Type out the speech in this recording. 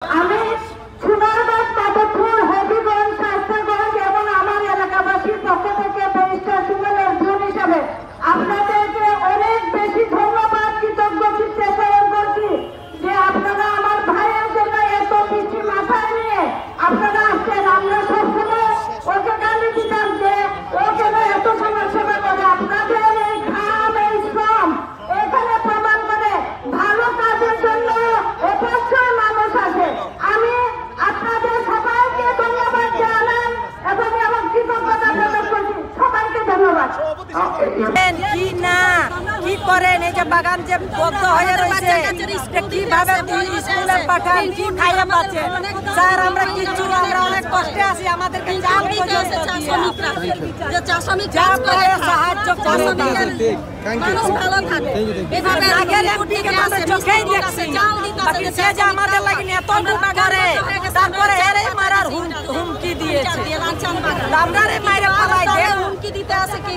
আমি সোনারগাঁ, মাধবপুর, হবিগঞ্জ, শাস্তাগঞ্জ এবং আমার এলাকাবাসীর পক্ষ থেকে ব্যারিস্টার সুমনের বোন হিসাবে আপনাদেরকে অনেক বেশি ধন্যবাদ, কৃতজ্ঞ চিত্তে স্মরণ করছি যে আপনারা আমার ভাইয়ের জন্য এত বেশি মাথায় নিয়ে আপনারা আসছেন। আমরা সবসময় ওকে গালি দিতাম যে ও কেন এত সমাজ সেবা করে। আপনাদের এই ঘাম, এই শ্রম এখানে প্রমাণ করে ভালো কাজের জন্য অবশ্যই মানুষ আসে। আমি আপনাদের সবাইকে ধন্যবাদ জানাই এবং আমার কৃতজ্ঞতা প্রকাশ করছি। সবাইকে ধন্যবাদ। কি না কি করেন, এই যে বাগান যে বদ্ধ হয়ে রয়েছে, কিভাবে স্কুলে পাঠান, কি খাইয়ে পাচ্ছেন স্যার? আমরা কিচ্ছু, আমরা অনেক কষ্টে আছি, আমাদেরকে সাহায্য করে আমাদের লাগে এত করে, তারপরে মারার হুমকি দিয়েছে, আমরা মাইরে পালাই হুমকি দিতে আছে কি